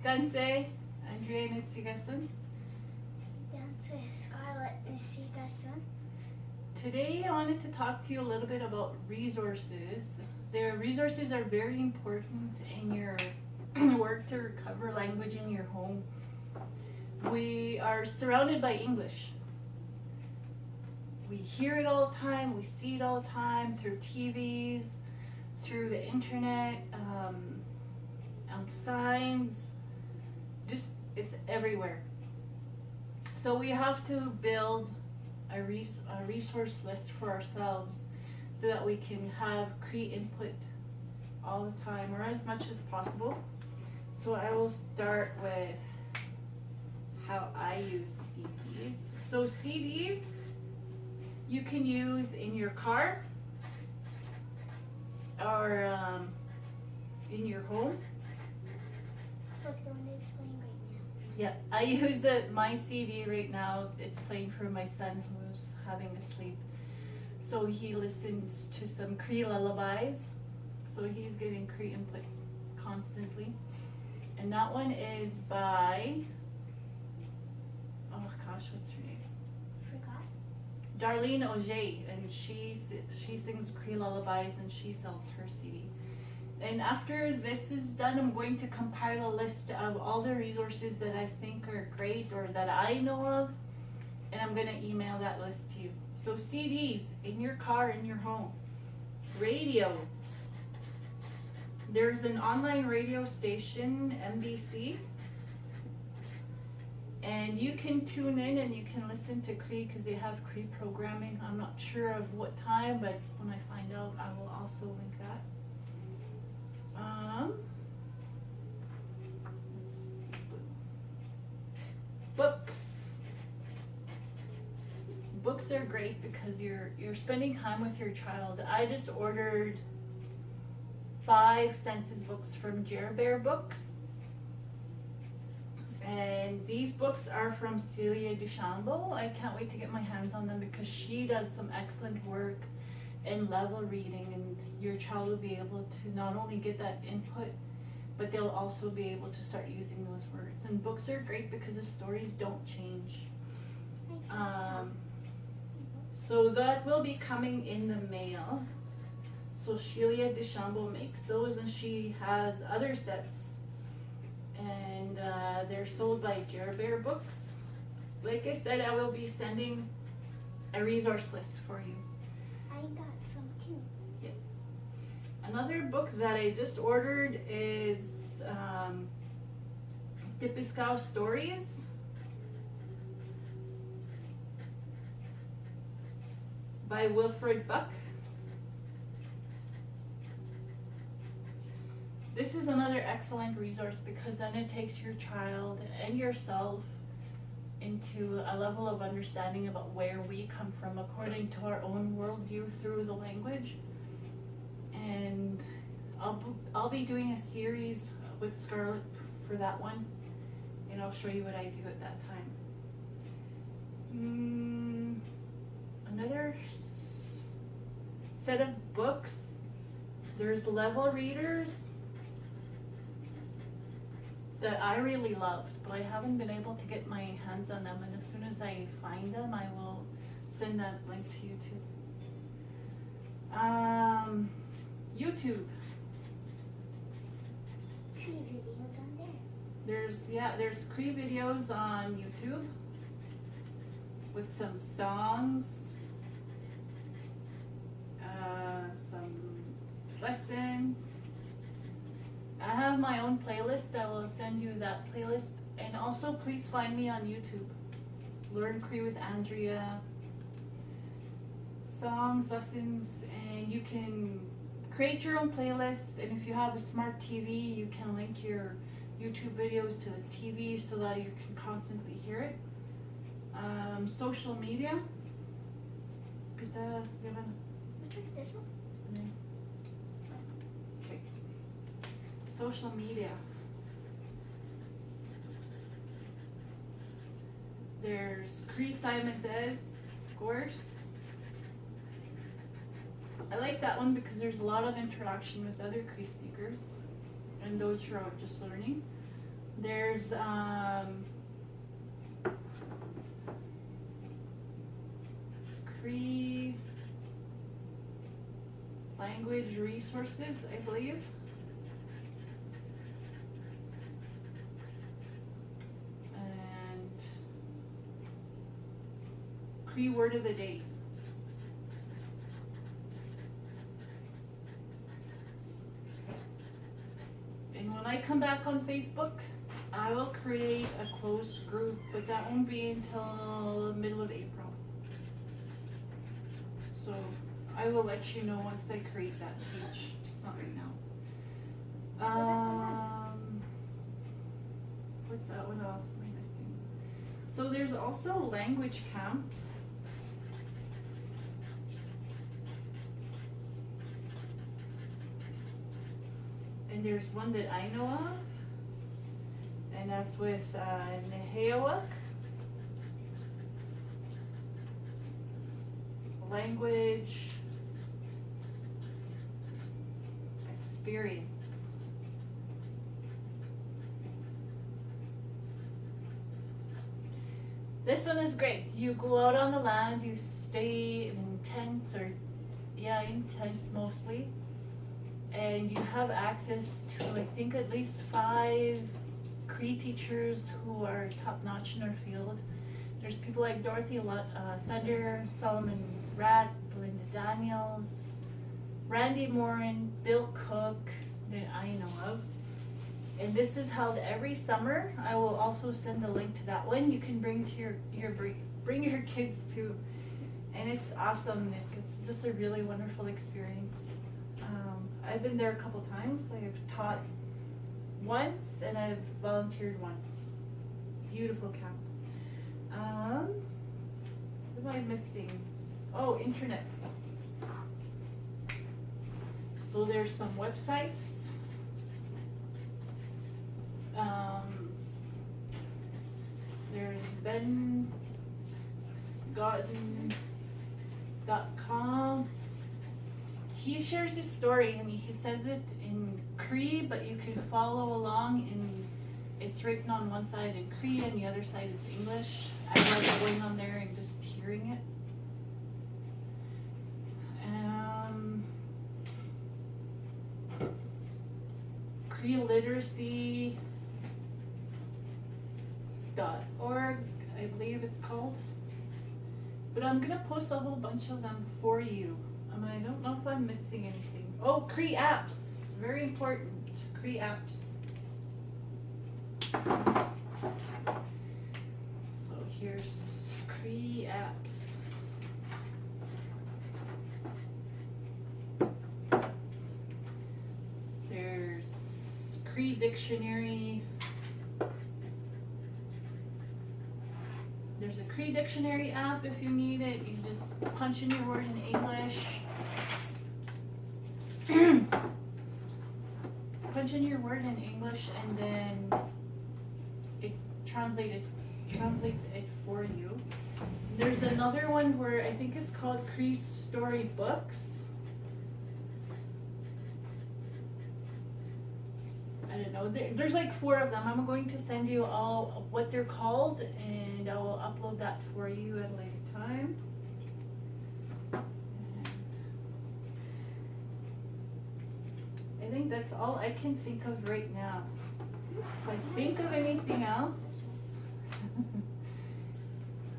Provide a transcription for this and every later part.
Ganse, Andrea Nitsigasun. Danse Scarlett Nisigasun. Today I wanted to talk to you a little bit about resources. Their resources are very important in your work to recover language in your home. We are surrounded by English. We hear it all the time, we see it all the time through TVs, through the internet, on signs, just it's everywhere. So we have to build a resource list for ourselves so that we can have Cree input all the time or as much as possible. So I will start with how I use CDs. So CDs you can use in your car or in your home. Look, the one that's playing right now. Yeah, I use my CD right now. It's playing for my son who's having a sleep. So he listens to some Cree lullabies. So he's getting Cree input constantly. And that one is by, oh gosh, what's her name? Forgot. Darlene Auger, and she sings Cree lullabies and she sells her CD. And after this is done, I'm going to compile a list of all the resources that I think are great or that I know of, and I'm going to email that list to you. So CDs in your car, in your home. Radio. There's an online radio station, NBC, and you can tune in and you can listen to Cree because they have Cree programming. I'm not sure of what time, but when I find out, I will also link that. Books. Books are great because you're spending time with your child. I just ordered 5 census books from Jer Bear Books. And these books are from Celia Duchambeau. I can't wait to get my hands on them because she does some excellent work in level reading, and your child will be able to not only get that input, but they'll also be able to start using those words. And books are great because the stories don't change. So that will be coming in the mail. So Celia Duchambeau makes those, and she has other sets, and they're sold by Jer Bear Books. Like I said, I will be sending a resource list for you. I got some too. Yeah. Another book that I just ordered is Tipiskau Stories by Wilfred Buck. This is another excellent resource because then it takes your child and yourself into a level of understanding about where we come from according to our own worldview through the language. And I'll be doing a series with Scarlett for that one, and I'll show you what I do at that time. Another set of books. There's level readers that I really loved, but I haven't been able to get my hands on them, and as soon as I find them, I will send that link to you too. YouTube. Cree videos on there. There's Cree videos on YouTube with some songs, some lessons. I have my own playlist. I will send you that playlist. And also, please find me on YouTube. Learn Cree with Andrea. Songs, lessons, and you can create your own playlist. And if you have a smart TV, you can link your YouTube videos to the TV so that you can constantly hear it. Social media. Which one? This one? Okay. Social media. There's Cree Simon Says, of course. I like that one because there's a lot of interaction with other Cree speakers and those who are just learning. There's Cree language resources, I believe. And Cree word of the day. And when I come back on Facebook, I will create a closed group, but that won't be until the middle of April. So I will let you know once I create that page, just not right now. What's that? What else am I missing? So there's also language camps. And there's one that I know of, and that's with Nehewak. Language experience. This one is great. You go out on the land, you stay in tents in tents mostly. And you have access to, I think, at least 5 Cree teachers who are top-notch in their field. There's people like Dorothy Thunder, Solomon Rat, Belinda Daniels, Randy Morin, Bill Cook, that I know of. And this is held every summer. I will also send a link to that one. You can bring to bring your kids to, and it's awesome. It's just a really wonderful experience. I've been there a couple times. I've taught once and I've volunteered once. Beautiful camp. What am I missing? Oh, internet. So there's some websites. There's bengotten.com. He shares his story. I mean, he says it in Cree, but you can follow along. It's written on one side in Cree and the other side is English. I love going on there and just hearing it. Cree Literacy.org, I believe it's called. But I'm gonna post a whole bunch of them for you. I don't know if I'm missing anything. Oh, Cree Apps, very important. Cree Apps. So here's Cree Apps. There's Cree Dictionary. There's a Cree Dictionary app if you need it. You just punch in your word in English. Punch in your word in English and then it translates it for you. There's another one where I think it's called Cree Story Books. I don't know. There's like 4 of them. I'm going to send you all what they're called and I will upload that for you at a later time. And I think that's all I can think of right now. If I think of anything else,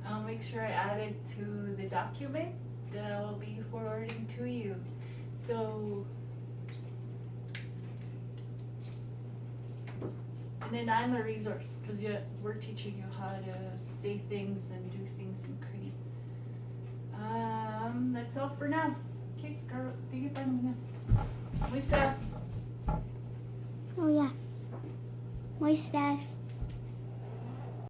I'll make sure I add it to the document that I will be forwarding to you. So, and then I'm a resource because we're teaching you how to say things and do things in Cree. That's all for now. Okay, Scarlett, take it down. Muistas. Oh yeah. Muistas.